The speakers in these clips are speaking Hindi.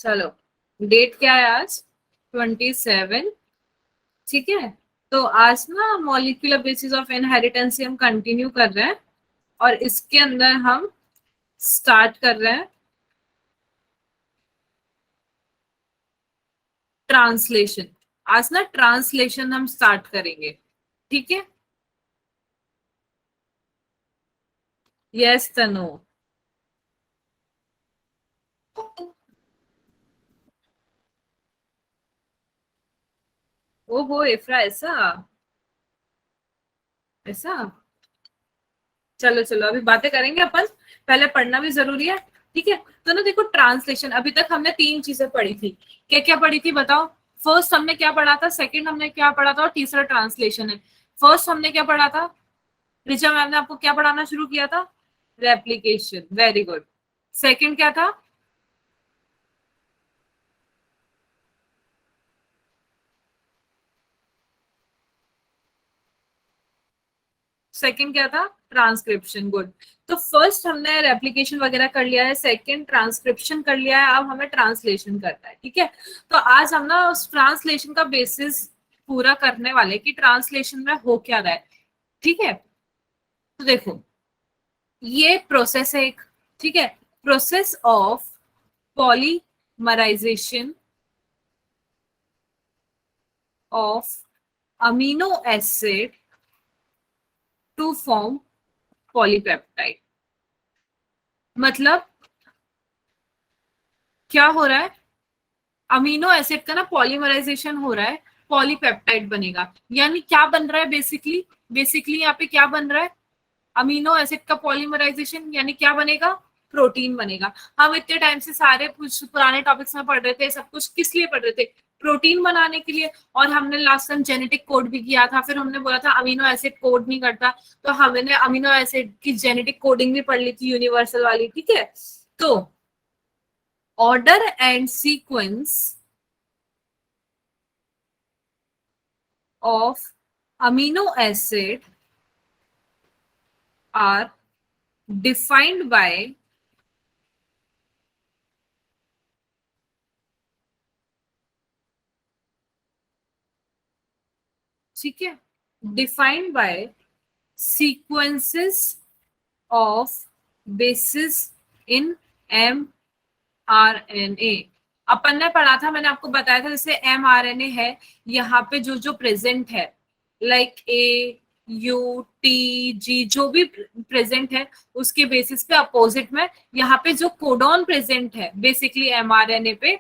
चलो, डेट क्या है आज? 27। ठीक है, तो आज ना मॉलिक्यूलर बेसिस ऑफ इनहेरिटेंस हम कंटिन्यू कर रहे हैं, और इसके अंदर हम स्टार्ट कर रहे हैं ट्रांसलेशन। आज ना ट्रांसलेशन हम स्टार्ट करेंगे। ठीक है। यस तनु। ओहो इफ्रा, ऐसा ऐसा। चलो चलो, अभी बातें करेंगे अपन, पहले पढ़ना भी जरूरी है। ठीक है, तो ना देखो, ट्रांसलेशन अभी तक हमने तीन चीजें पढ़ी थी। क्या क्या पढ़ी थी बताओ? फर्स्ट हमने क्या पढ़ा था, सेकंड हमने क्या पढ़ा था, और तीसरा ट्रांसलेशन है। फर्स्ट हमने क्या पढ़ा था? ऋचा मैम ने आपको क्या पढ़ाना शुरू किया था? Replication, very good. सेकंड क्या था? सेकंड क्या था? Transcription, good. तो फर्स्ट हमने रेप्लिकेशन वगैरह कर लिया है, सेकंड ट्रांसक्रिप्शन कर लिया है, अब हमें ट्रांसलेशन करना है। ठीक है, तो आज हम ना उस ट्रांसलेशन का बेसिस पूरा करने वाले कि ट्रांसलेशन में हो क्या रहा है। ठीक है, तो देखो, ये प्रोसेस है एक। ठीक है, process of polymerization of amino acid to form polypeptide. मतलब क्या हो रहा है? अमीनो एसिड का ना पॉलीमराइजेशन हो रहा है, पॉलीपेप्टाइड बनेगा। यानी क्या बन रहा है बेसिकली? बेसिकली यहाँ पे क्या बन रहा है? अमीनो एसिड का पॉलीमराइजेशन, यानी क्या बनेगा? प्रोटीन बनेगा। हम इतने टाइम से सारे कुछ पुराने टॉपिक्स में पढ़ रहे थे, सब कुछ किस लिए पढ़ रहे थे? प्रोटीन बनाने के लिए। और हमने लास्ट टाइम जेनेटिक कोड भी किया था, फिर हमने बोला था अमीनो एसिड कोड नहीं करता, तो हमने अमीनो एसिड की जेनेटिक कोडिंग भी पढ़ ली थी, यूनिवर्सल वाली। ठीक है, तो order and sequence of amino acid are defined by ठीक है, defined by sequences of bases in M R N A. अपन ने पढ़ा था, मैंने आपको बताया था, जैसे एम आर एन ए है, यहाँ पे जो जो प्रेजेंट है, like a U T G, जो भी प्रेजेंट है उसके बेसिस पे अपोजिट में यहाँ पे जो कोडॉन प्रेजेंट है बेसिकली एमआरएनए पे,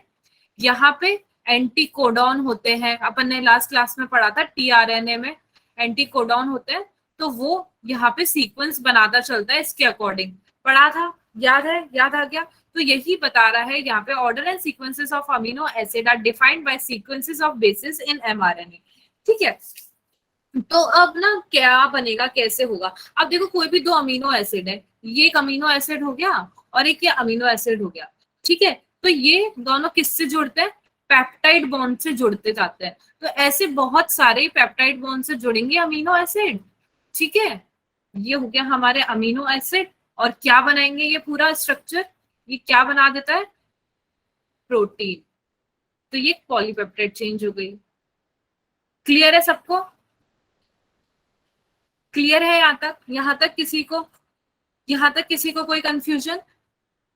यहाँ पे एंटी कोडॉन होते हैं। अपन ने लास्ट क्लास में पढ़ा था, टीआरएनए में एंटी कोडॉन होते हैं, तो वो यहाँ पे सीक्वेंस बनाता चलता है इसके अकॉर्डिंग। पढ़ा था, याद है? याद आ गया? तो यही बता रहा है यहाँ पे, order and sequences of amino acid are defined by sequences of bases in mRNA. ठीक है, तो अब ना क्या बनेगा, कैसे होगा? अब देखो, कोई भी दो अमीनो एसिड है, ये एक अमीनो एसिड हो गया और एक ये अमीनो एसिड हो गया। ठीक है, तो ये दोनों किससे जुड़ते हैं? पेप्टाइड बॉन्ड से जुड़ते जाते हैं। तो ऐसे बहुत सारे पेप्टाइड बॉन्ड से जुड़ेंगे अमीनो एसिड। ठीक है, ये हो गया हमारे अमीनो एसिड। और क्या बनाएंगे ये पूरा स्ट्रक्चर? ये क्या बना देता है? प्रोटीन। तो ये पॉलीपेप्टाइड चेंज हो गई। क्लियर है सबको? क्लियर है यहाँ तक? यहाँ तक किसी को, यहाँ तक किसी को कोई कंफ्यूजन?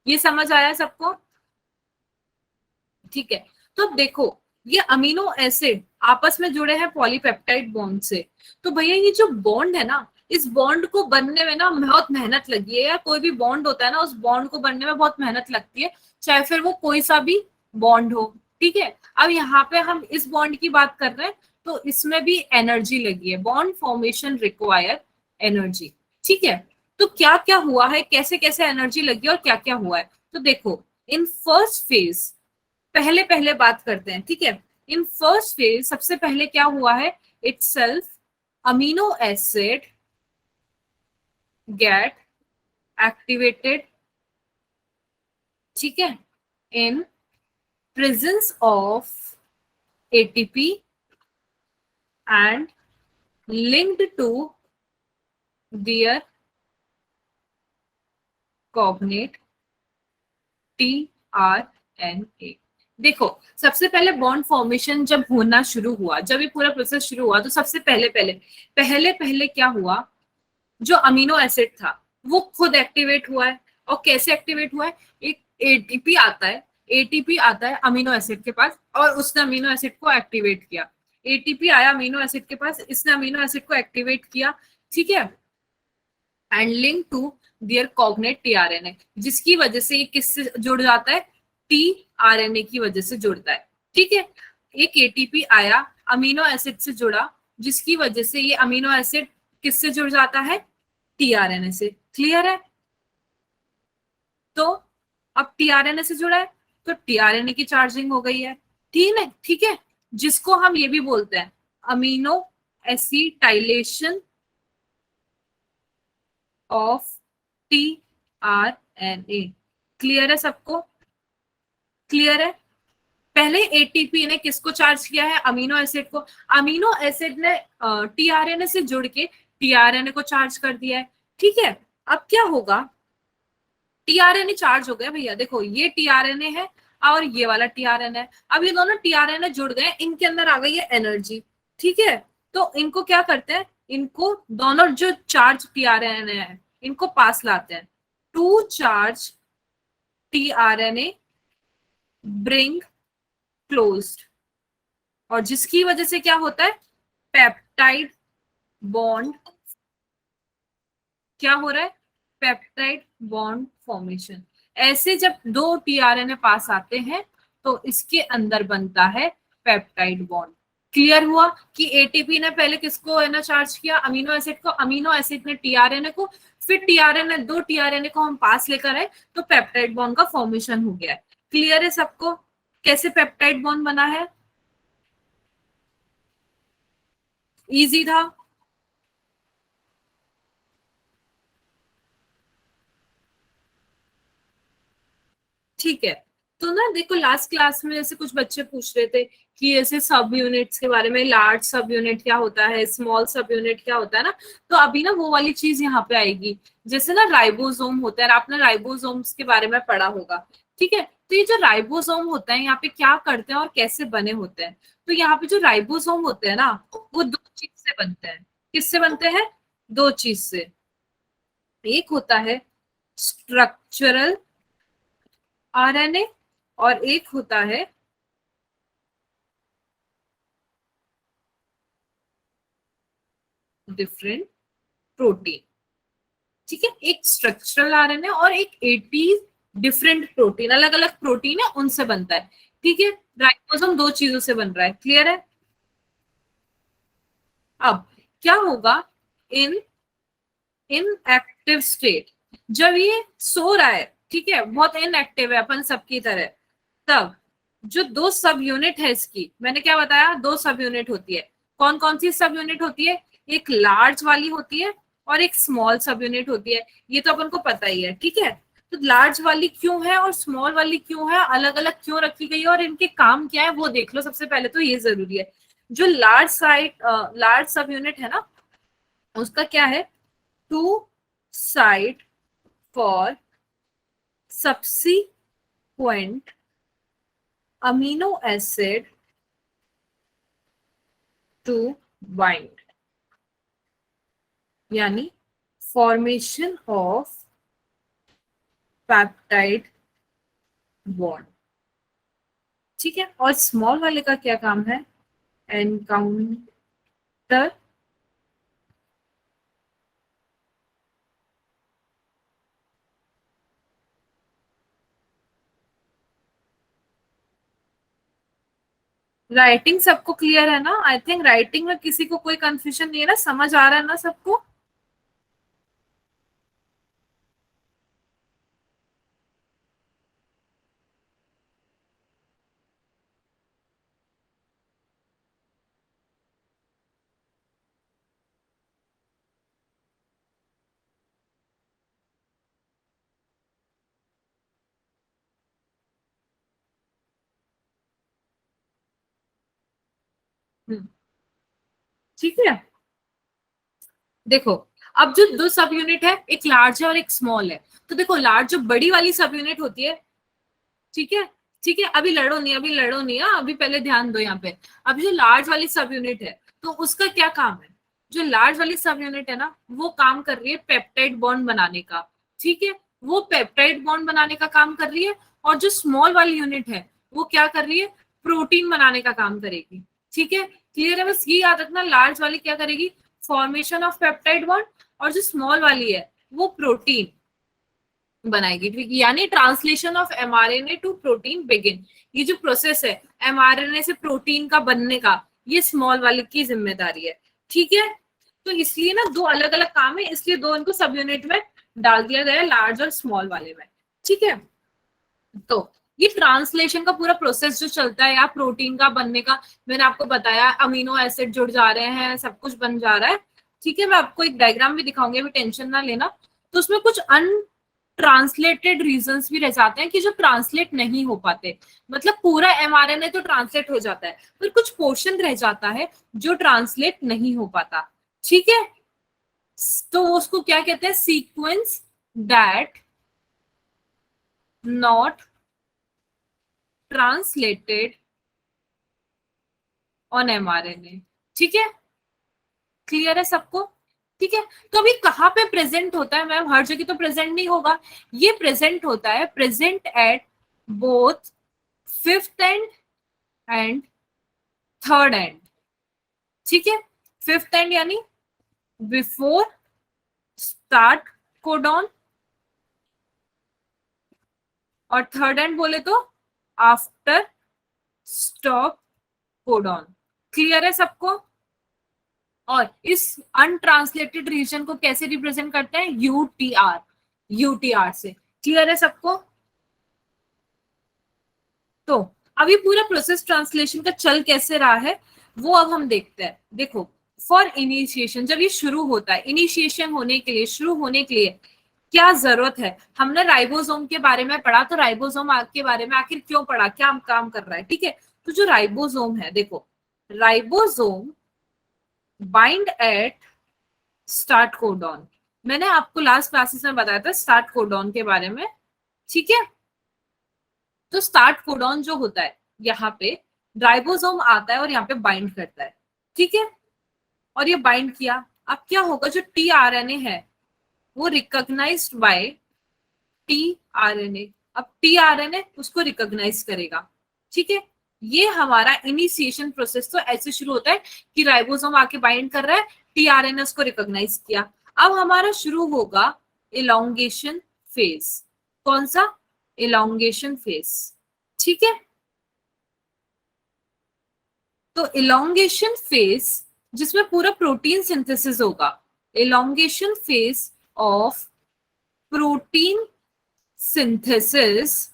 ये समझ आया सबको? ठीक है, तो अब देखो, ये अमीनो एसिड आपस में जुड़े हैं पॉलीपेप्टाइड बॉन्ड से। तो भैया ये जो बॉन्ड है ना, इस बॉन्ड को बनने में ना बहुत मेहनत लगी है। या कोई भी बॉन्ड होता है ना, उस बॉन्ड को बनने में बहुत मेहनत लगती है, चाहे फिर वो कोई सा भी बॉन्ड हो। ठीक है, अब यहाँ पे हम इस बॉन्ड की बात कर रहे हैं, तो इसमें भी एनर्जी लगी है। Bond formation require energy. ठीक है, तो क्या क्या हुआ है, कैसे कैसे एनर्जी लगी है और क्या क्या हुआ है, तो देखो, इन फर्स्ट फेज, पहले पहले बात करते हैं। ठीक है, इन फर्स्ट फेज सबसे पहले क्या हुआ है? Itself amino acid gate activated. ठीक है, in presence of ATP and linked to their cognate tRNA। देखो, सबसे पहले बॉन्ड फॉर्मेशन जब होना शुरू हुआ, जब ये पूरा प्रोसेस शुरू हुआ, तो सबसे पहले पहले पहले पहले क्या हुआ, जो अमीनो एसिड था वो खुद एक्टिवेट हुआ है। और कैसे एक्टिवेट हुआ है, एक एटीपी आता है, एटीपी आता है अमीनो एसिड के पास, और उसने अमीनो एसिड को एक्टिवेट किया। एटीपी आया अमीनो एसिड के पास, इसने अमीनो एसिड को एक्टिवेट किया, ठीक है, and link to their cognate tRNA, जिसकी वजह से ये किससे जुड़ जाता है, टीआरएनए की वजह से जुड़ता है, ठीक है। एक एटीपी आया अमीनो एसिड से जुड़ा, जिसकी वजह से ये अमीनो एसिड किससे जुड़ जाता है, टीआरएनए से। क्लियर है? तो अब टीआरएनए से जुड़ा है तो टीआरएनए की चार्जिंग हो गई है, ठीक है, ठीक है, जिसको हम ये भी बोलते हैं amino acetylation of tRNA. Clear है सबको? क्लियर है? पहले एटीपी ने किसको चार्ज किया है, अमीनो एसिड को, अमीनो एसिड ने टीआरएनए से जुड़ के टीआरएनए को चार्ज कर दिया है, ठीक है। अब क्या होगा, टीआरएनए चार्ज हो गया भैया, देखो ये टीआरएनए है और ये वाला टीआरएनए है, अब ये दोनों टीआरएनए जुड़ गए, इनके अंदर आ गई है एनर्जी, ठीक है। तो इनको क्या करते हैं, इनको दोनों जो चार्ज टीआरएनए है इनको पास लाते हैं, to charge tRNA bring closed, और जिसकी वजह से क्या होता है, पेप्टाइड बॉन्ड, क्या हो रहा है, पेप्टाइड बॉन्ड फॉर्मेशन। ऐसे जब दो टीआरएनए पास आते हैं तो इसके अंदर बनता है पेप्टाइड बॉन्ड। क्लियर हुआ कि एटीपी ने पहले किसको है ना चार्ज किया, अमीनो एसिड को, अमीनो एसिड ने टीआरएनए को, फिर टीआरएनए, दो टीआरएनए को हम पास लेकर आए तो पेप्टाइड बॉन्ड का फॉर्मेशन हो गया है। क्लियर है सबको कैसे पेप्टाइड बॉन्ड बना है? इजी था। ठीक है, तो ना देखो लास्ट क्लास में जैसे कुछ बच्चे पूछ रहे थे कि ऐसे सब यूनिट्स के बारे में, लार्ज सब यूनिट क्या होता है, स्मॉल सब यूनिट क्या होता है ना, तो अभी ना वो वाली चीज यहाँ पे आएगी। जैसे ना राइबोसोम होता है, आपने राइबोसोम्स के बारे में पढ़ा होगा, ठीक है। तो ये जो राइबोसोम होता है यहाँ पे क्या करते हैं और कैसे बने होते हैं, तो यहाँ पे जो राइबोसोम होते हैं ना वो दो चीज से बनते हैं। किससे बनते हैं? दो चीज से। एक होता है स्ट्रक्चरल आरएनए और एक होता है डिफरेंट प्रोटीन, ठीक है। एक स्ट्रक्चरल आरएनए और एक 80 डिफरेंट प्रोटीन, अलग अलग प्रोटीन है उनसे बनता है, ठीक है। राइबोसोम दो चीजों से बन रहा है। क्लियर है? अब क्या होगा, इन इन एक्टिव स्टेट, जब ये सो रहा है, ठीक है, बहुत इनएक्टिव है अपन सबकी तरह, तब जो दो सब यूनिट है इसकी, मैंने क्या बताया, दो सब यूनिट होती है। कौन कौन सी सब यूनिट होती है? एक लार्ज वाली होती है और एक स्मॉल सब यूनिट होती है, ये तो अपन को पता ही है, ठीक है। तो लार्ज वाली क्यों है और स्मॉल वाली क्यों है, अलग अलग क्यों रखी गई है और इनके काम क्या है वो देख लो। सबसे पहले तो ये जरूरी है, जो लार्ज सब यूनिट है ना, उसका क्या है, to side for subsequent amino acid to bind, यानी फॉर्मेशन ऑफ पेप्टाइड बॉन्ड, ठीक है। और स्मॉल वाले का क्या काम है, एनकाउंटर राइटिंग। सबको क्लियर है ना? आई थिंक राइटिंग में किसी को कोई कंफ्यूजन नहीं है ना, समझ आ रहा है ना सबको? ठीक है, देखो, अब जो दो सब यूनिट है, एक लार्ज है और एक स्मॉल है, तो देखो लार्ज जो बड़ी वाली सब यूनिट होती है, ठीक है, ठीक है, अभी लड़ो नहीं, अभी लड़ो नहीं, हाँ अभी पहले ध्यान दो यहाँ पे। अभी जो लार्ज वाली सब यूनिट है, तो उसका क्या काम है? जो लार्ज वाली सब यूनिट है ना, वो काम कर रही है पेप्टाइड बॉन्ड बनाने का। ठीक है, वो पेप्टाइड बॉन्ड बनाने का काम कर रही है। और जो स्मॉल वाली यूनिट है, वो क्या कर रही है? प्रोटीन बनाने का काम करेगी। ठीक है, क्लियर है? बस ये याद रखना, लार्ज वाली क्या करेगी? Formation of peptide bond. और जो स्मॉल वाली है, वो प्रोटीन बनाएगी। ठीक, यानी translation of mRNA to protein begin. ये जो प्रोसेस है एमआरएनए से प्रोटीन का बनने का, ये स्मॉल वाले की जिम्मेदारी है। ठीक है, तो इसलिए ना दो अलग अलग काम है, इसलिए दो इनको सब यूनिट में डाल दिया गया है, लार्ज और स्मॉल वाले में। ठीक है, तो ये ट्रांसलेशन का पूरा प्रोसेस जो चलता है यार प्रोटीन का बनने का, मैंने आपको बताया अमीनो एसिड जुड़ जा रहे हैं, सब कुछ बन जा रहा है। ठीक है, मैं आपको एक डायग्राम भी दिखाऊंगी, अभी टेंशन ना लेना। तो उसमें कुछ ट्रांसलेटेड रीजंस भी रह जाते हैं कि जो ट्रांसलेट नहीं हो पाते। मतलब पूरा एमआरएनए तो ट्रांसलेट हो जाता है, पर कुछ पोर्शन रह जाता है जो ट्रांसलेट नहीं हो पाता। ठीक है, तो उसको क्या कहते हैं? Sequence that not translated on mRNA. ठीक है, क्लियर है सबको? ठीक है, तो अभी कहाँ पे प्रेजेंट होता है मैम? हर जगह तो प्रेजेंट नहीं होगा। ये प्रेजेंट होता है, present at both fifth and and third and. ठीक है, फिफ्थ एंड यानी बिफोर स्टार्ट कोडॉन, और थर्ड एंड बोले तो आफ्टर स्टॉप कोडॉन। क्लियर है सबको? और इस अनट्रांसलेटेड रीजन को कैसे रिप्रेजेंट करते हैं? यूटीआर, यूटीआर से। क्लियर है सबको? तो अभी पूरा प्रोसेस ट्रांसलेशन का चल कैसे रहा है वो अब हम देखते हैं। देखो, फॉर इनिशिएशन, जब ये शुरू होता है, इनिशिएशन होने के लिए, शुरू होने के लिए क्या जरूरत है? हमने राइबोसोम के बारे में पढ़ा, तो राइबोसोम के बारे में आखिर क्यों पढ़ा, क्या काम कर रहा है? ठीक है, तो जो राइबोसोम है, देखो, ribosome bind at start codon. मैंने आपको लास्ट क्लासेस में बताया था स्टार्ट कोडॉन के बारे में। ठीक है, तो स्टार्ट कोडॉन जो होता है, यहाँ पे राइबोसोम आता है और यहाँ पे बाइंड करता है। ठीक है, और ये बाइंड किया, अब क्या होगा? जो टीआरएनए है वो रिकॉग्नाइज्ड बाय टीआरएनए। अब टीआरएनए उसको रिकॉग्नाइज करेगा। ठीक है, ये हमारा इनिशिएशन प्रोसेस तो ऐसे शुरू होता है कि राइबोसोम आके बाइंड कर रहा है, टीआरएनए उसको रिकॉग्नाइज किया। अब हमारा शुरू होगा इलोंगेशन फेज। कौन सा? Elongation phase. ठीक है, तो इलोंगेशन फेज जिसमें पूरा प्रोटीन सिंथेसिस होगा, elongation phase of protein synthesis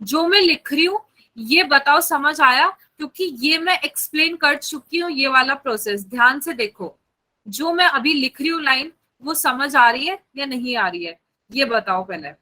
जो मैं लिख रही हूं, ये बताओ समझ आया? क्योंकि ये मैं एक्सप्लेन कर चुकी हूँ, ये वाला प्रोसेस ध्यान से देखो। जो मैं अभी लिख रही हूँ लाइन, वो समझ आ रही है या नहीं आ रही है? ये बताओ पहले।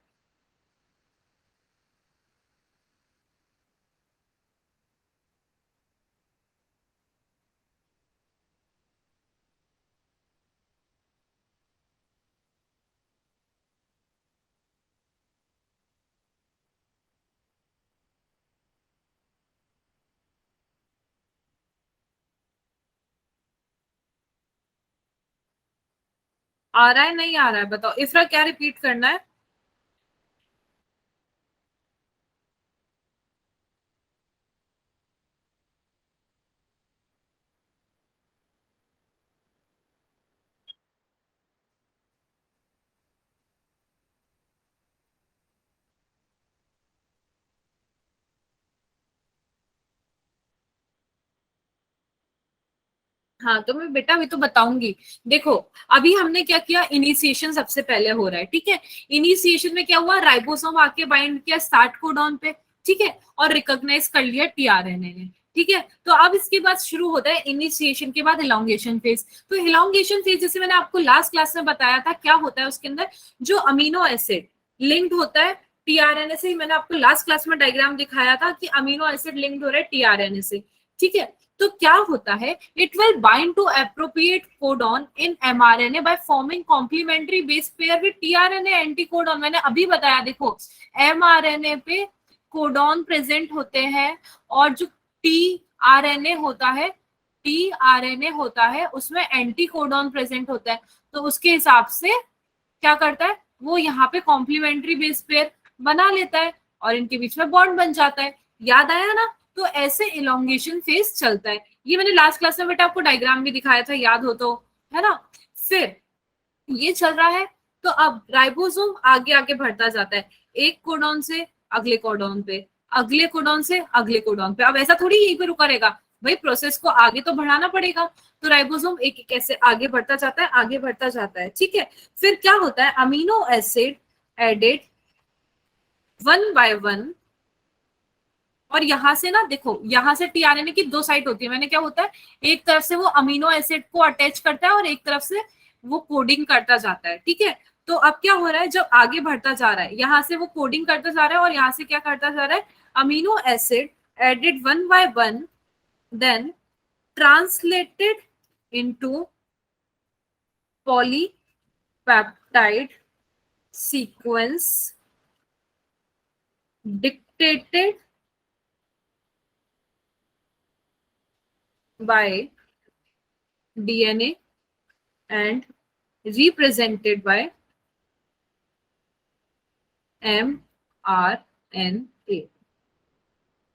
आ रहा है नहीं आ रहा है? बताओ इफ्रा, क्या रिपीट करना है? हाँ, तो मैं बेटा अभी तो बताऊंगी। देखो, अभी हमने क्या किया? इनिशिएशन सबसे पहले हो रहा है। ठीक है, इनिशिएशन में क्या हुआ? राइबोसोम आके बाइंड किया स्टार्ट कोडॉन पे। ठीक है, और रिकॉग्नाइज कर लिया टीआरएनए ने। ठीक है, तो अब इसके बाद शुरू होता है इनिशिएशन के बाद इलोंगेशन फेज। तो इलोंगेशन फेज जैसे मैंने आपको लास्ट क्लास में बताया था, क्या होता है उसके अंदर? जो अमीनो एसिड लिंक्ड होता है टीआरएनए से ही मैंने आपको लास्ट क्लास में डायग्राम दिखाया था कि अमीनो एसिड लिंक्ड हो रहा है टीआरएनए से, ठीक है। तो क्या होता है, it will bind to appropriate codon in mRNA by forming complementary base pair with tRNA anticodon. मैंने अभी बताया, देखो एमआरएनए पे कोडॉन प्रेजेंट होते हैं और जो टीआरएनए होता है, टीआरएनए होता है उसमें एंटी कोडॉन प्रेजेंट होता है। तो उसके हिसाब से क्या करता है, वो यहाँ पे कॉम्प्लीमेंट्री बेस पेयर बना लेता है और इनके बीच में बॉन्ड बन जाता है। याद आया ना? तो ऐसे इलोंगेशन फेज चलता है। ये मैंने लास्ट क्लास में बेटा आपको डायग्राम भी दिखाया था, याद हो तो, है ना। फिर ये चल रहा है, तो अब राइबोसोम आगे आगे बढ़ता जाता है, एक कोडॉन से अगले कोडॉन पे, अगले कोडॉन से अगले कोडॉन पे। अब ऐसा थोड़ी यहीं पे रुका रहेगा भाई, प्रोसेस को आगे तो बढ़ाना पड़ेगा। तो राइबोसोम एक एक ऐसे आगे बढ़ता जाता है, आगे बढ़ता जाता है, ठीक है। फिर क्या होता है, amino acid added one by one, और यहां से ना देखो, यहां से टीआरएनए की दो साइड होती है। मैंने क्या होता है, एक तरफ से वो अमीनो एसिड को अटैच करता है और एक तरफ से वो कोडिंग करता जाता है, ठीक है। तो अब क्या हो रहा है, जब आगे बढ़ता जा रहा है, यहाँ से वो कोडिंग करता जा रहा है और यहाँ से क्या करता जा रहा है, amino acid added one by one, then translated into polypeptide sequence dictated by DNA and represented by mRNA।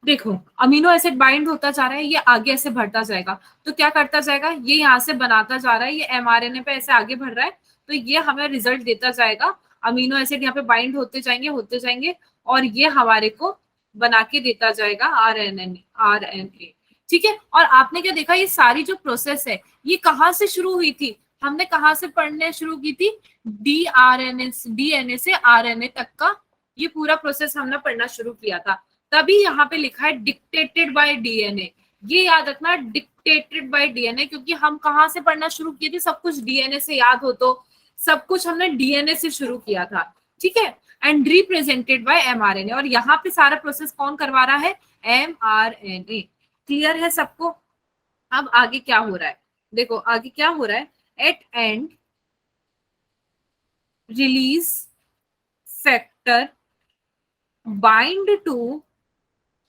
देखो अमीनो एसिड बाइंड होता जा रहा है, ये आगे ऐसे बढ़ता जाएगा, तो क्या करता जाएगा, ये यहाँ से बनाता जा रहा है, ये एमआरएनए पे ऐसे आगे बढ़ रहा है, तो ये हमें रिजल्ट देता जाएगा। अमीनो एसिड यहाँ पे बाइंड होते जाएंगे और ये हमारे को बना के देता जाएगा आरएनए, ठीक है। और आपने क्या देखा, ये सारी जो प्रोसेस है ये कहाँ से शुरू हुई थी, हमने कहाँ से पढ़ने शुरू की थी, डीएनए से आरएनए तक का ये पूरा प्रोसेस हमने पढ़ना शुरू किया था। तभी यहाँ पे लिखा है डिक्टेटेड बाय डीएनए, ये याद रखना, डिक्टेटेड बाय डीएनए, क्योंकि हम कहाँ से पढ़ना शुरू किए थे, सब कुछ डीएनए से, याद हो तो, सब कुछ हमने डीएनए से शुरू किया था, ठीक है। एंड रिप्रेजेंटेड बाय एमआरएनए, और यहाँ पे सारा प्रोसेस कौन करवा रहा है, एमआरएनए। क्लियर है सबको? अब आगे क्या हो रहा है, देखो आगे क्या हो रहा है, at end release factor bind to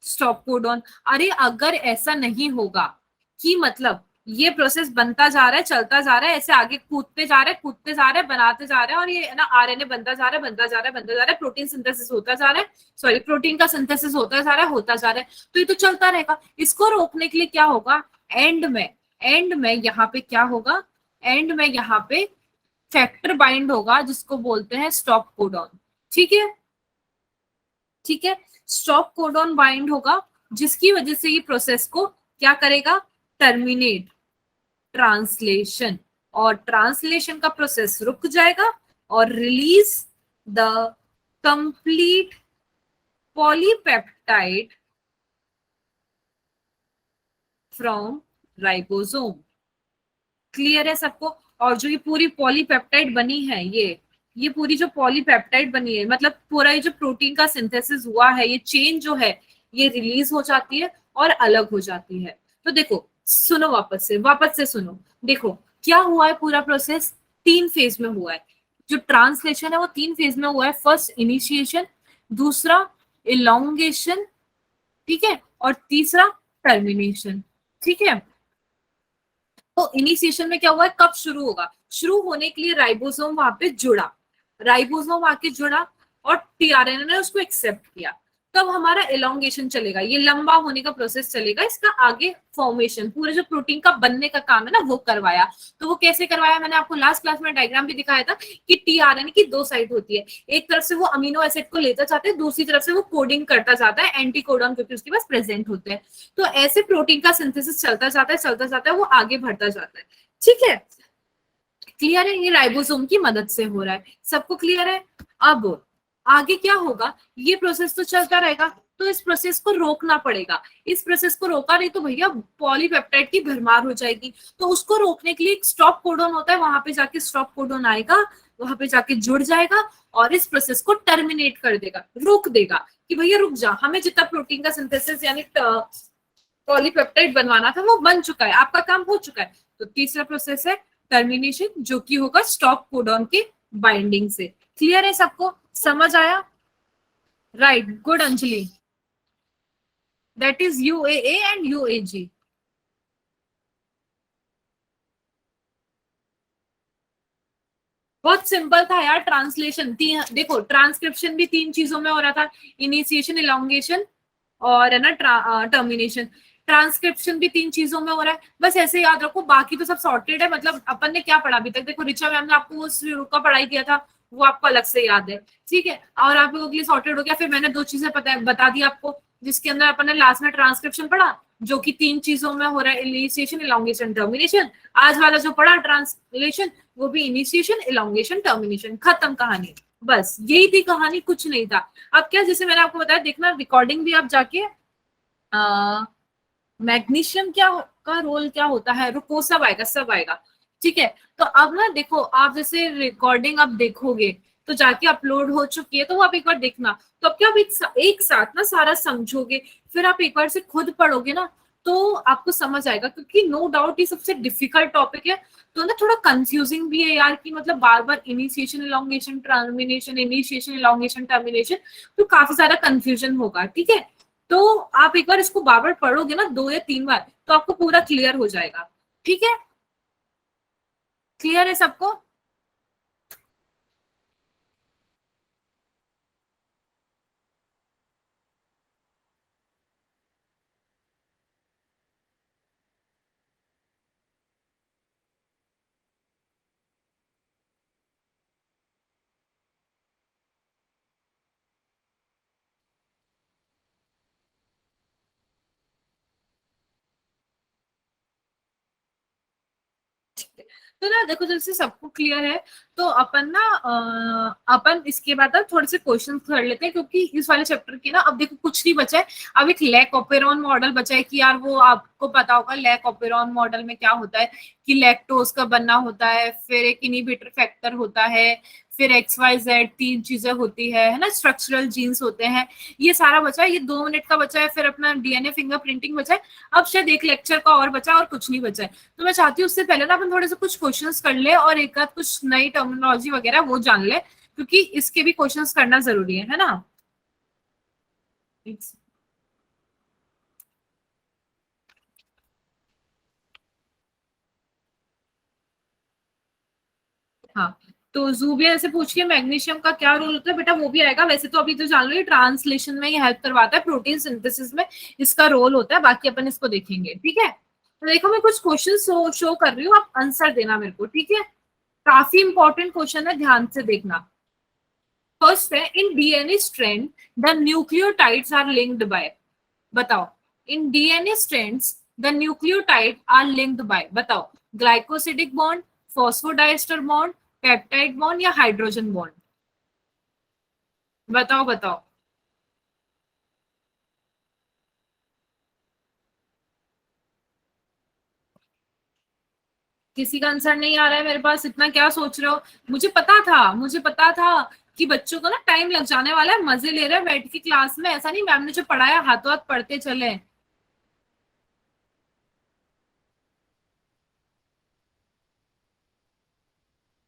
stop codon. अरे अगर ऐसा नहीं होगा कि मतलब ये प्रोसेस बनता जा रहा है, चलता जा रहा है, ऐसे आगे कूदते जा रहे हैं, बनाते जा रहे हैं, और ये ना आरएनए बनता जा रहा है, प्रोटीन सिंथेसिस होता जा रहा है, सॉरी प्रोटीन का सिंथेसिस होता जा रहा है, तो ये तो चलता रहेगा। इसको रोकने के लिए क्या होगा, एंड में यहाँ पे क्या होगा, एंड में यहाँ पे फैक्टर बाइंड होगा जिसको बोलते हैं स्टॉप कोडॉन, ठीक है, ठीक है। स्टॉप कोडॉन बाइंड होगा जिसकी वजह से ये प्रोसेस को क्या करेगा, टर्मिनेट ट्रांसलेशन, और ट्रांसलेशन का प्रोसेस रुक जाएगा और release the complete polypeptide from ribosome. Clear है सबको? और जो ये पूरी पॉलीपेप्टाइड बनी है, ये पूरी जो पॉलीपेप्टाइड बनी है, मतलब पूरा ये जो प्रोटीन का सिंथेसिस हुआ है, ये चेन जो है ये रिलीज हो जाती है और अलग हो जाती है। तो देखो सुनो, वापस से सुनो, देखो क्या हुआ है, पूरा प्रोसेस 3 फेज में हुआ है। जो ट्रांसलेशन है वो 3 फेज में हुआ है, फर्स्ट इनिशिएशन, दूसरा इलोंगेशन, ठीक है, और तीसरा टर्मिनेशन, ठीक है। तो इनिशिएशन में क्या हुआ है, कब शुरू होगा, शुरू होने के लिए राइबोसोम वहां पे जुड़ा, राइबोसोम आके जुड़ा और टीआरएनए ने उसको एक्सेप्ट किया, तब हमारा एलोंगेशन चलेगा, ये लंबा होने का प्रोसेस चलेगा, इसका आगे फॉर्मेशन, पूरे जो प्रोटीन का बनने का काम है ना वो करवाया। तो वो कैसे करवाया, मैंने आपको लास्ट क्लास में डायग्राम भी दिखाया था कि टीआरएनए की 2 साइड होती है, एक तरफ से वो अमीनो एसिड को लेता जाता है, दूसरी तरफ से वो कोडिंग करता जाता है, एंटी कोडॉन क्योंकि उसके पास प्रेजेंट होते हैं। तो ऐसे प्रोटीन का सिंथेसिस चलता जाता है, वो आगे बढ़ता जाता है, ठीक है। क्लियर है? ये राइबोसोम की मदद से हो रहा है, सबको क्लियर है? अब आगे क्या होगा, ये प्रोसेस तो चलता रहेगा, तो इस प्रोसेस को रोकना पड़ेगा। इस प्रोसेस को रोका नहीं तो भैया पॉलीपेप्टाइड की भरमार हो जाएगी। तो उसको रोकने के लिए एक स्टॉप कोडॉन होता है, वहां पे जाके स्टॉप कोडॉन आएगा, वहां पे जाके जुड़ जाएगा और इस प्रोसेस को टर्मिनेट कर देगा, रोक देगा कि भैया रुक जा, हमें जितना प्रोटीन का सिंथेसिस यानी पॉलीपेप्टाइड बनवाना था वो बन चुका है, आपका काम हो चुका है। तो तीसरा प्रोसेस है टर्मिनेशन, जो कि होगा स्टॉप कोडॉन के बाइंडिंग से। क्लियर है सबको, समझ आया? Right, good Anjali. That is यूएए and यूएजी। बहुत सिंपल था यार। ट्रांसलेशन तीन, देखो ट्रांसक्रिप्शन भी तीन चीजों में हो रहा था, इनिशिएशन, इलोंगेशन और है ना टर्मिनेशन। ट्रांसक्रिप्शन भी तीन चीजों में हो रहा है, बस ऐसे याद रखो, बाकी तो सब सॉर्टेड है। मतलब अपन ने क्या पढ़ा अभी तक, देखो ऋचा मैम ने आपको उस का पढ़ाई किया था, वो आपको अलग से याद है, ठीक है, और आप लोगों के लिए सॉर्टेड हो गया। फिर मैंने दो चीजें बता दी आपको, जिसके अंदर अपन ने लास्ट में ट्रांसक्रिप्शन पढ़ा, जो कि तीन चीजों में हो रहा है, इनिशिएशन, इलोंगेशन, टर्मिनेशन। आज वाला जो पढ़ा ट्रांसलेशन, वो भी इनिशिएशन, इलोंगेशन, टर्मिनेशन, खत्म कहानी। बस यही थी कहानी, कुछ नहीं था। अब क्या, जैसे मैंने आपको बताया, देखना रिकॉर्डिंग भी आप जाके मैग्नीशियम क्या का रोल क्या होता है, रुको सब आएगा, सब आएगा, ठीक है। तो अब ना देखो, आप जैसे रिकॉर्डिंग आप देखोगे तो जाके अपलोड हो चुकी है, तो वो आप एक बार देखना। तो अब क्या, आप एक साथ ना सारा समझोगे, फिर आप एक बार से खुद पढ़ोगे ना, तो आपको समझ आएगा, क्योंकि नो डाउट ये सबसे डिफिकल्ट टॉपिक है। तो ना थोड़ा कंफ्यूजिंग भी है यार, कि मतलब बार बार initiation, elongation, termination, initiation, elongation, termination, तो काफी सारा कंफ्यूजन होगा, ठीक है। तो आप एक बार इसको बार बार पढ़ोगे ना, दो या तीन बार, तो आपको पूरा क्लियर हो जाएगा, ठीक है। क्लियर है सबको? तो ना देखो, जैसे सबको क्लियर है, तो अपन ना अपन इसके बाद अब थोड़े से क्वेश्चन कर लेते हैं, क्योंकि इस वाले चैप्टर की ना अब देखो कुछ नहीं बचा है। अब एक लैक ऑपेरॉन मॉडल बचा है, कि यार वो आपको पता होगा लैक ऑपेरॉन मॉडल में क्या होता है, कि लैक्टोज का बनना होता है, फिर एक इनिबिटर फैक्टर होता है, फिर XYZ तीन चीजें होती है ना, स्ट्रक्चरल जीन्स होते हैं। ये सारा बचा है, ये 2 मिनट का बचा है, फिर अपना DNA फिंगरप्रिंटिंग बचा है। अब शायद एक लेक्चर का और बचा है, और कुछ नहीं बचा है। तो मैं चाहती हूँ उससे पहले ना अपन थोड़े से कुछ क्वेश्चंस कर ले, और एक आध कुछ नई टर्मिनोलॉजी वगैरह वो जान ले, क्योंकि इसके भी क्वेश्चंस करना जरूरी है ना। हाँ, तो जूबिया ऐसे पूछ के मैग्नीशियम का क्या रोल होता है बेटा, वो भी आएगा। वैसे तो अभी तो जान लो ये ट्रांसलेशन में ही हेल्प करवाता है, प्रोटीन सिंथेसिस में इसका रोल होता है, बाकी अपन इसको देखेंगे, ठीक है। तो देखो मैं कुछ क्वेश्चन शो कर रही हूँ, आप आंसर देना मेरे को, ठीक है। काफी इंपॉर्टेंट क्वेश्चन है, ध्यान से देखना। फर्स्ट है, in DNA strand the nucleotides are linked by, बताओ। In DNA strands the nucleotide are linked by, बताओ। Glycosidic bond, phosphodiester bond, peptide bond या हाइड्रोजन बॉन्ड? बताओ बताओ। किसी का आंसर नहीं आ रहा है मेरे पास, इतना क्या सोच रहे हो? मुझे पता था, मुझे पता था कि बच्चों को ना टाइम लग जाने वाला है, मजे ले रहे हैं बैठ के क्लास में, ऐसा नहीं मैम ने जो पढ़ाया हाथों हाथ पढ़ते चले।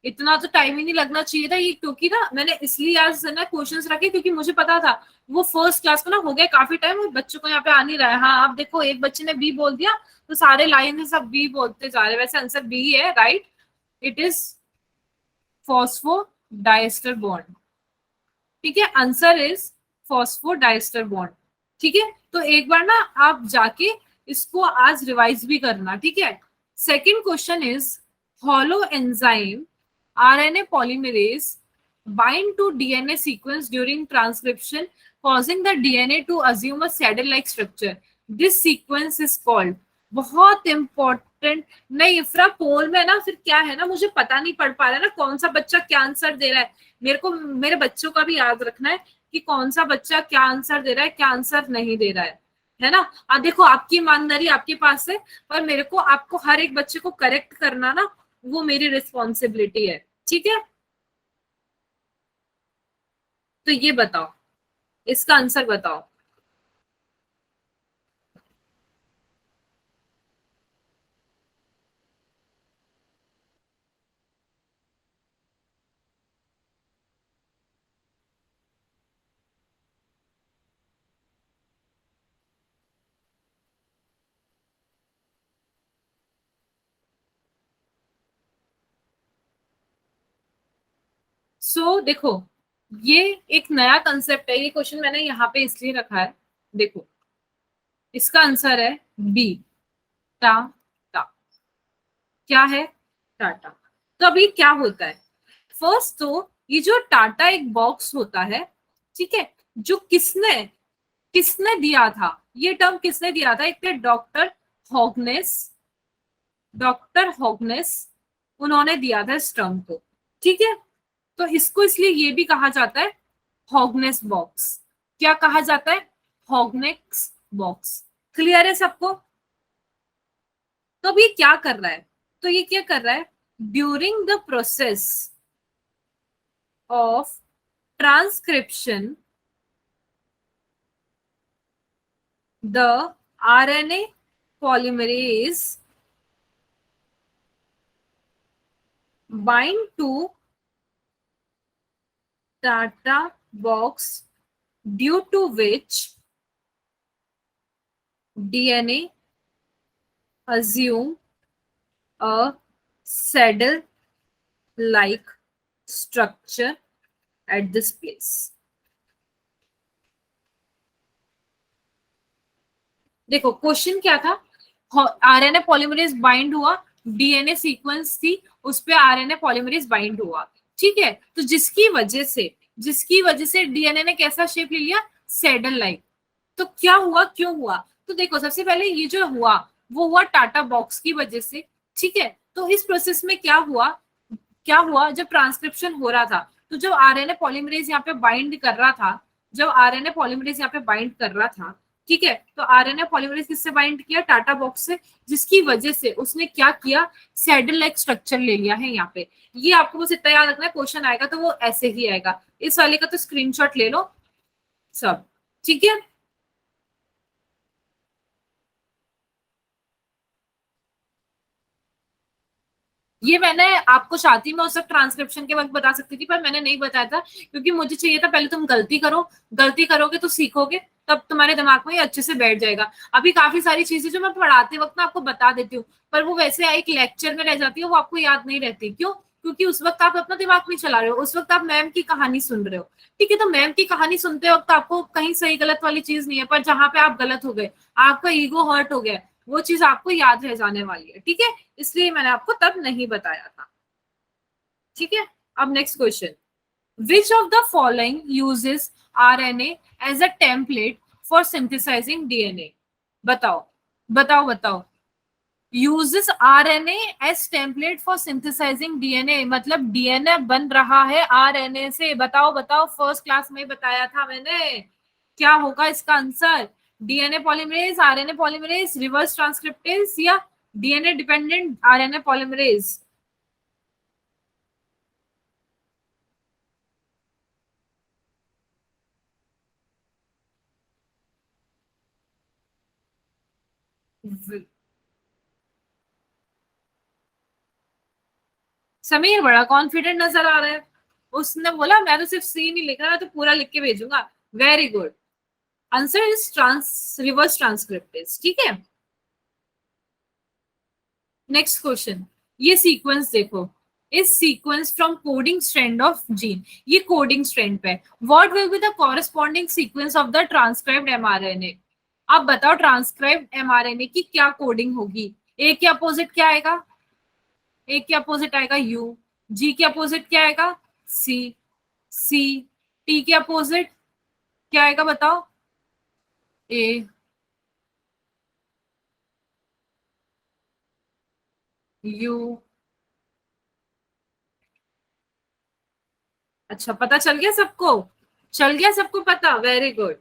इतना तो टाइम ही नहीं लगना चाहिए था ये, क्योंकि ना मैंने इसलिए आज ना क्वेश्चंस रखे, क्योंकि मुझे पता था वो फर्स्ट क्लास को ना हो गया काफी टाइम, और बच्चों को यहाँ पे आ नहीं रहा है। हाँ आप देखो, एक बच्चे ने बी बोल दिया, तो सारे लाइन से सब बी बोलते जा रहे हैं। वैसे आंसर बी है, right, it is phosphodiester bond, ठीक है, आंसर इज फॉस्फोडाइस्टर बॉन्ड, ठीक है। तो एक बार ना आप जाके इसको आज रिवाइज भी करना, ठीक है। Second question is, hollow enzyme RNA polymerase bind to DNA sequence during transcription, causing the DNA to assume a saddle-like structure. This sequence is called, बहुत इंपॉर्टेंट। नहीं इफ्रा, पोल में ना फिर क्या है ना, मुझे पता नहीं पढ़ पा रहा है ना कौन सा बच्चा क्या आंसर दे रहा है, मेरे को मेरे बच्चों का भी याद रखना है। कि कौन सा बच्चा क्या आंसर दे रहा है, क्या आंसर नहीं दे रहा है ना। अब देखो आपकी ईमानदारी आपके पास है, पर मेरे को आपको हर एक बच्चे को करेक्ट करना ना, वो मेरी रिस्पॉन्सिबिलिटी है, ठीक है। तो ये बताओ, इसका आंसर बताओ। देखो, ये एक नया कंसेप्ट है, ये क्वेश्चन मैंने यहाँ पे इसलिए रखा है। देखो, इसका आंसर है बी, टाटा। क्या है? टाटा। तो अभी क्या होता है, फर्स्ट तो ये जो टाटा एक बॉक्स होता है, ठीक है, जो किसने किसने दिया था, ये टर्म किसने दिया था, एक थे डॉक्टर हॉगनेस। डॉक्टर हॉगनेस, उन्होंने दिया था इस टर्म को, ठीक है। तो इसको इसलिए ये भी कहा जाता है हॉगनेस बॉक्स। क्या कहा जाता है? Hogness box. क्लियर है सबको? तो अब ये क्या कर रहा है, तो ये क्या कर रहा है, during the process of transcription the RNA polymerase bind to data box, due to which DNA assume a saddle like structure at this place. देखो क्वेश्चन क्या था, आरएनए पॉलीमरेज बाइंड हुआ, डीएनए सीक्वेंस थी, उस पे आरएनए पॉलीमरेज बाइंड हुआ, ठीक है। तो जिसकी वजह से डीएनए ने कैसा शेप ले लिया, सैडल लाइक। तो क्या हुआ, क्यों हुआ? तो देखो सबसे पहले ये जो हुआ, वो हुआ टाटा बॉक्स की वजह से, ठीक है। तो इस प्रोसेस में क्या हुआ जब ट्रांसक्रिप्शन हो रहा था, तो जब आरएनए पॉलीमरेज यहाँ पे बाइंड कर रहा था, जब आरएनए पॉलीमरेज यहाँ पे बाइंड कर रहा था, ठीक है, तो आरएनए पॉलीमरेज किससे बाइंड किया, टाटा बॉक्स से, जिसकी वजह से उसने क्या किया, सैडल लाइक स्ट्रक्चर ले लिया है यहाँ पे। ये आपको बस इतना याद रखना है, क्वेश्चन आएगा तो वो ऐसे ही आएगा। इस वाले का तो स्क्रीनशॉट ले लो सब, ठीक है। ये मैंने आपको साथ ही में उस वक्त ट्रांसक्रिप्शन के वक्त बता सकती थी, पर मैंने नहीं बताया था, क्योंकि मुझे चाहिए था पहले तुम गलती करो, गलती करोगे तो सीखोगे, तब तुम्हारे दिमाग में ये अच्छे से बैठ जाएगा। अभी काफी सारी चीजें जो मैं पढ़ाते वक्त ना आपको बता देती हूँ, पर वो वैसे एक लेक्चर में रह जाती है, वो आपको याद नहीं रहती। क्यों? क्योंकि उस वक्त आप अपना दिमाग नहीं चला रहे हो, उस वक्त आप मैम की कहानी सुन रहे हो, ठीक है। तो मैम की कहानी सुनते वक्त आपको कहीं सही गलत वाली चीज नहीं है, पर जहां पे आप गलत हो गए, आपका ईगो हर्ट हो गया, वो चीज आपको याद रह जाने वाली है, ठीक है। इसलिए मैंने आपको तब नहीं बताया था, ठीक है। अब next question, which of the following uses RNA as a template for synthesizing DNA? बताओ, बताओ। uses RNA as template for synthesizing DNA, मतलब डीएनए बन रहा है आरएनए से। बताओ, फर्स्ट क्लास में बताया था मैंने, क्या होगा इसका answer, DNA polymerase, RNA polymerase, reverse transcriptase, या DNA dependent RNA polymerase? Sameer बड़ा कॉन्फिडेंट नजर आ रहा है, उसने बोला मैं तो सिर्फ सी नहीं लिख रहा, मैं तो पूरा लिख के भेजूंगा। Very good, answer is reverse transcriptase, ठीक है। नेक्स्ट क्वेश्चन, ये सीक्वेंस देखो, इस sequence from coding strand of gene, ये कोडिंग स्ट्रैंड पे, what will be the corresponding sequence of the transcribed mRNA? आप बताओ ट्रांसक्राइब्ड एमआरएनए की क्या कोडिंग होगी? ए के अपोजिट क्या आएगा, ए के अपोजिट आएगा यू, जी के अपोजिट क्या आएगा, सी, सी, टी के अपोजिट क्या आएगा बताओ, ए, यू। अच्छा पता चल गया सबको? चल गया सबको पता? Very good.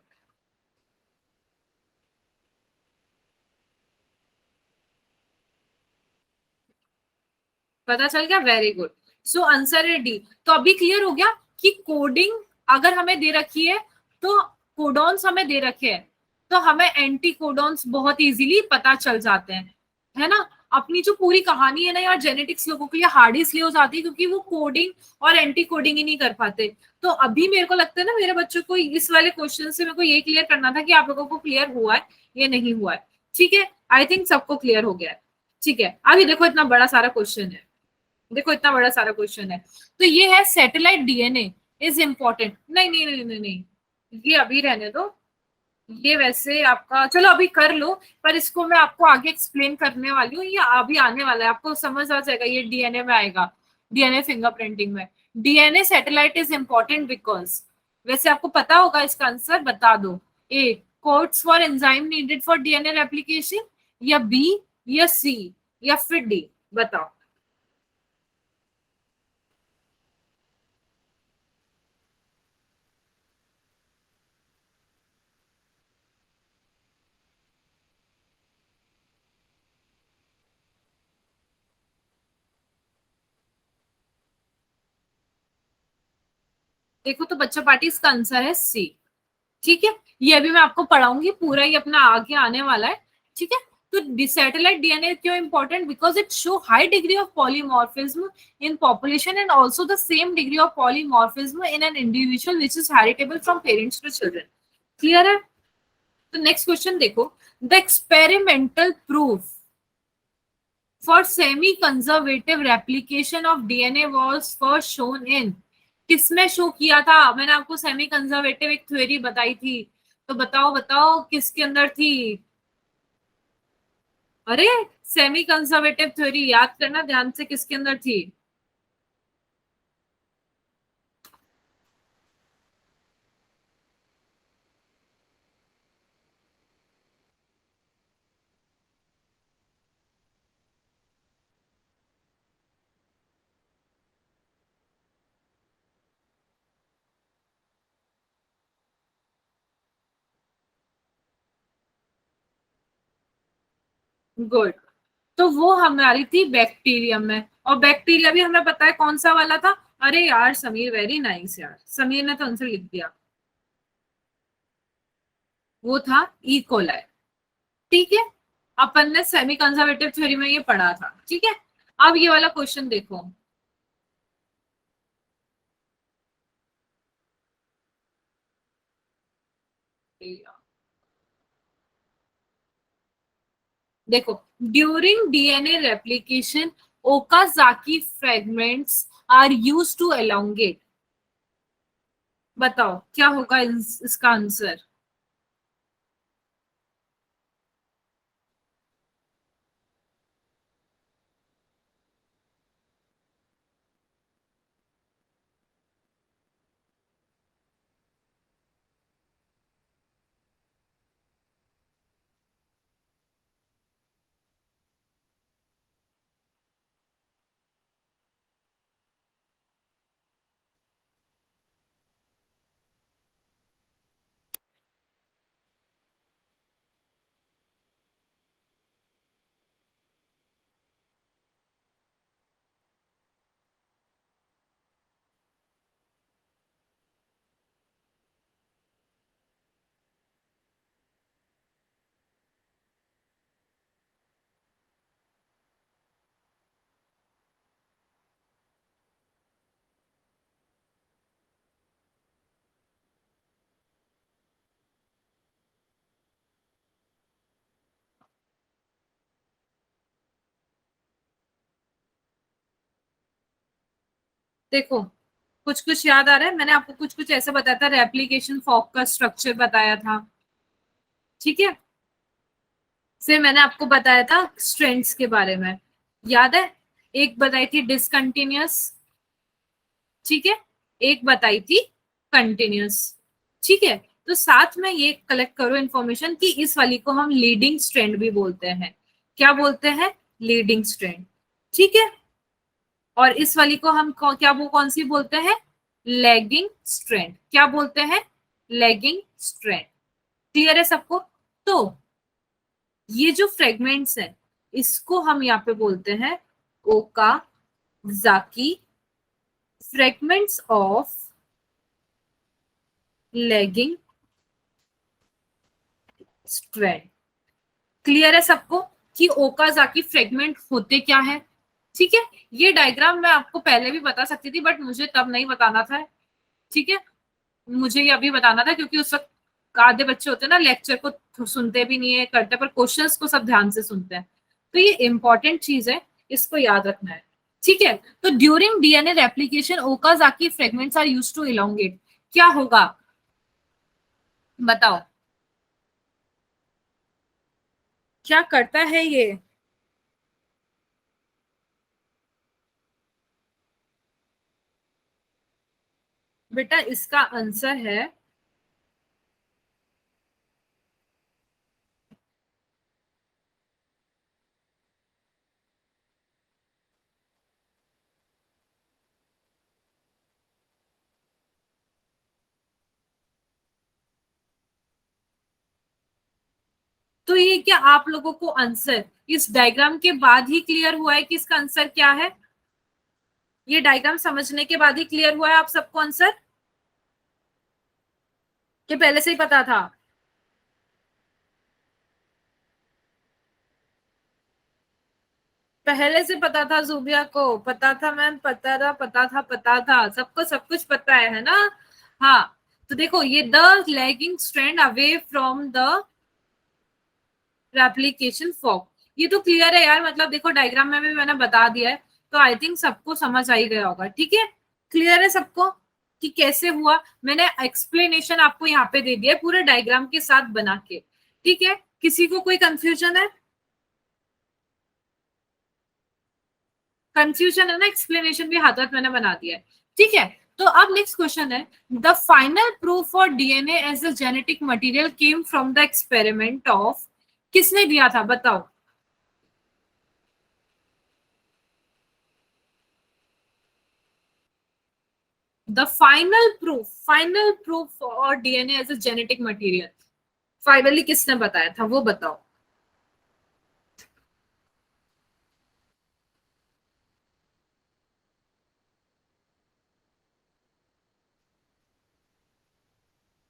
पता चल गया, वेरी गुड। सो आंसर है डी। तो अभी क्लियर हो गया कि कोडिंग अगर हमें दे रखी है तो कोडॉन्स हमें दे रखे हैं तो हमें एंटी कोडॉन्स बहुत इजीली पता चल जाते हैं, है ना। अपनी जो पूरी कहानी है ना यार, जेनेटिक्स लोगों के लिए हार्ड इसलिए हो जाती है क्योंकि वो कोडिंग और एंटी कोडिंग ही नहीं कर पाते। तो अभी मेरे को लगता है ना, मेरे बच्चों को इस वाले क्वेश्चन से मेरे को ये क्लियर करना था कि आप लोगों को क्लियर हुआ है या नहीं हुआ है। ठीक है, आई थिंक सबको क्लियर हो गया है। ठीक है, अभी देखो इतना बड़ा सारा क्वेश्चन है। देखो इतना बड़ा सारा क्वेश्चन है। तो ये है सैटेलाइट डीएनए इज इम्पोर्टेंट। नहीं नहीं नहीं नहीं नहीं, ये अभी रहने दो। ये वैसे आपका चलो अभी कर लो, पर इसको मैं आपको आगे एक्सप्लेन करने वाली हूँ, ये अभी आने वाला है, आपको समझ आ जाएगा, ये डीएनए में आएगा, डीएनए फिंगरप्रिंटिंग में। DNA satellite is important because, वैसे आपको पता होगा इसका आंसर, बता दो। A, codes for enzyme needed for DNA replication, या बी, या सी, या फिर डी, बताओ। देखो तो बच्चा पार्टी, इसका आंसर है सी। ठीक है, ये अभी मैं आपको पढ़ाऊंगी पूरा, ये अपना आगे आने वाला है। ठीक है, तो सैटेलाइट डीएनए क्यों important? Because it show high degree of polymorphism in population and also the same degree of polymorphism in an individual which is heritable from parents to children. Clear है? तो नेक्स्ट क्वेश्चन देखो, the experimental proof for semi conservative replication of DNA was first shown in, किसमें शो किया था? मैंने आपको सेमी कंजर्वेटिव एक थ्योरी बताई थी, तो बताओ बताओ किसके अंदर थी? अरे, सेमी कंजर्वेटिव थ्योरी याद करना ध्यान से, किसके अंदर थी? गुड। तो वो हमारी थी बैक्टीरियम में, और बैक्टीरिया भी हमें पता है कौन सा वाला था। अरे यार समीर, वेरी नाइस यार, समीर ने तो आंसर लिख दिया, वो था इकोलाई। ठीक है, अपन ने सेमी कंजर्वेटिव थ्योरी में ये पढ़ा था। ठीक है, अब ये वाला क्वेश्चन देखो। देखो, during DNA replication Okazaki fragments are use to elongate, बताओ क्या होगा इसका आंसर? देखो, कुछ कुछ याद आ रहा है, मैंने आपको कुछ कुछ ऐसा बताया था, रेप्लिकेशन फॉर्क का स्ट्रक्चर बताया था। ठीक है, फिर मैंने आपको बताया था स्ट्रेंड्स के बारे में, याद है? एक बताई थी डिसकंटिन्यूअस, ठीक है, एक बताई थी कंटिन्यूअस। ठीक है, तो साथ में ये कलेक्ट करो इन्फॉर्मेशन कि इस वाली को हम लीडिंग स्ट्रेंड भी बोलते हैं। क्या बोलते हैं? Leading strand. ठीक है, और इस वाली को हम क्या, वो कौन सी बोलते हैं? लैगिंग स्ट्रैंड, क्या बोलते हैं? Lagging strand. क्लियर है सबको? तो ये जो फ्रेगमेंट्स है इसको हम यहाँ पे बोलते हैं Okazaki fragments of lagging strand. Clear है सबको कि ओकाज़ाकी फ्रेगमेंट होते क्या है? ठीक है, ये डायग्राम मैं आपको पहले भी बता सकती थी बट मुझे तब नहीं बताना था। ठीक है, मुझे ये अभी बताना था क्योंकि उस वक्त आधे बच्चे होते हैं ना लेक्चर को सुनते भी नहीं है करते, पर क्वेश्चंस को सब ध्यान से सुनते हैं। तो ये इंपॉर्टेंट चीज है, इसको याद रखना है। ठीक है, तो during DNA replication Okazaki fragments are used to elongate. क्या होगा बताओ, क्या करता है ये? बेटा इसका आंसर है, तो ये क्या आप लोगों को आंसर इस डायग्राम के बाद ही क्लियर हुआ है कि इसका आंसर क्या है? ये डायग्राम समझने के बाद ही क्लियर हुआ है आप सबको आंसर, कि पहले से ही पता था? पहले से पता था, जुबिया को पता था मैम, पता था सबको, सब कुछ पता है ना? हाँ, तो देखो ये the lagging strand away from the replication form, ये तो क्लियर है यार, मतलब देखो डायग्राम में भी मैंने बता दिया है, तो आई थिंक सबको समझ आ ही गया होगा। ठीक है, क्लियर है सबको कि कैसे हुआ? मैंने एक्सप्लेनेशन आपको यहाँ पे दे दिया है पूरे डायग्राम के साथ बना के। ठीक है, किसी को कोई कंफ्यूजन है? कंफ्यूजन है ना? एक्सप्लेनेशन भी हाथ हाथ मैंने बना दिया है। ठीक है, तो अब नेक्स्ट क्वेश्चन है, the final proof for DNA as a genetic material came from the experiment of, किसने दिया था बताओ? The final proof for DNA as a genetic material finally किसने बताया था वो बताओ?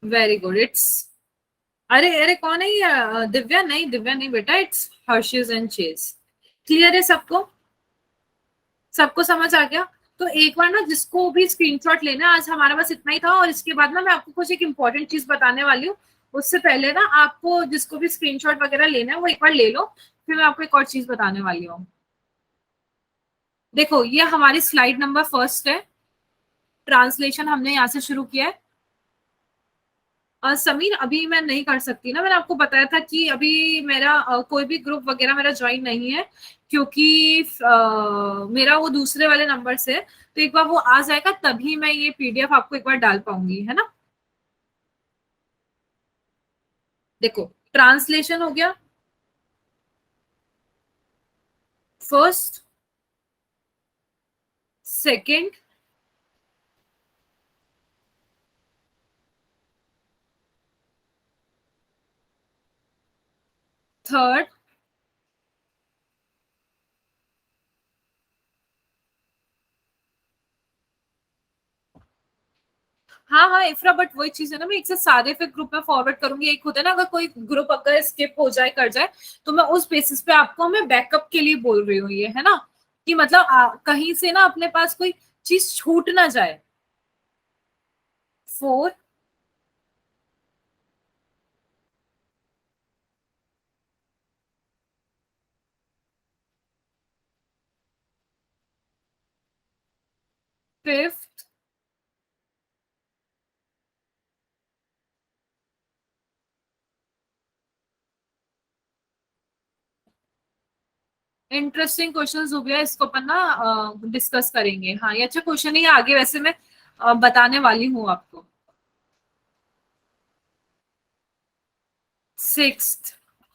वेरी गुड, इट्स, अरे अरे कौन है ये? दिव्या नहीं, दिव्या नहीं बेटा, it's Hershey's and chase. Clear है सबको? सबको समझ आ गया? तो एक बार ना जिसको भी स्क्रीनशॉट लेना है, आज हमारे पास इतना ही था, और इसके बाद ना मैं आपको कुछ एक इंपॉर्टेंट चीज बताने वाली हूँ। उससे पहले ना आपको जिसको भी स्क्रीनशॉट वगैरह लेना है वो एक बार ले लो, फिर मैं आपको एक और चीज बताने वाली हूँ। देखो ये हमारी स्लाइड नंबर फर्स्ट है, ट्रांसलेशन हमने यहाँ से शुरू किया है। समीर अभी मैं नहीं कर सकती ना, मैंने आपको बताया था कि अभी मेरा कोई भी ग्रुप वगैरह मेरा ज्वाइन नहीं है, क्योंकि मेरा वो दूसरे वाले नंबर से है। तो एक बार वो आ जाएगा तभी मैं ये पीडीएफ आपको एक बार डाल पाऊंगी, है ना? देखो ट्रांसलेशन हो गया फर्स्ट, सेकंड, थर्ड, हाँ हाँ इफ्रा, बट वही चीज है ना, मैं एक से सारे फिर ग्रुप में फॉरवर्ड करूंगी। एक होता है ना, अगर कोई ग्रुप अगर स्किप हो जाए कर जाए, तो मैं उस बेसिस पे आपको मैं बैकअप के लिए बोल रही हूँ, ये है ना, कि मतलब कहीं से ना अपने पास कोई चीज छूट ना जाए। फोर, फिफ्थ, इंटरेस्टिंग क्वेश्चन हो गया, इसको अपन ना डिस्कस करेंगे। हाँ ये अच्छा क्वेश्चन है, ये आगे वैसे मैं बताने वाली हूँ आपको। सिक्स्थ,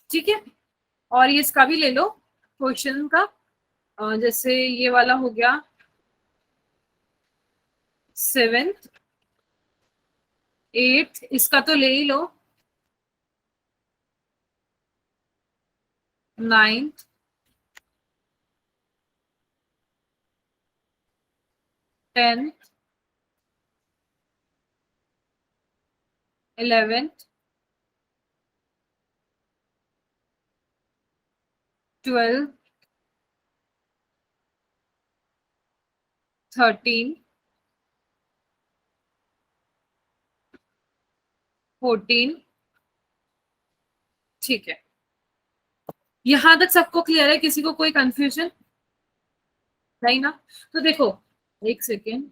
ठीक है, और ये इसका भी ले लो क्वेश्चन का, जैसे ये वाला हो गया सेवेंथ, 8, इसका तो ले ही लो। 9th, 10th, 11th, 12th, 13, 14। ठीक है, यहां तक सबको क्लियर है? किसी को कोई कंफ्यूजन नहीं ना? तो देखो, एक सेकेंड,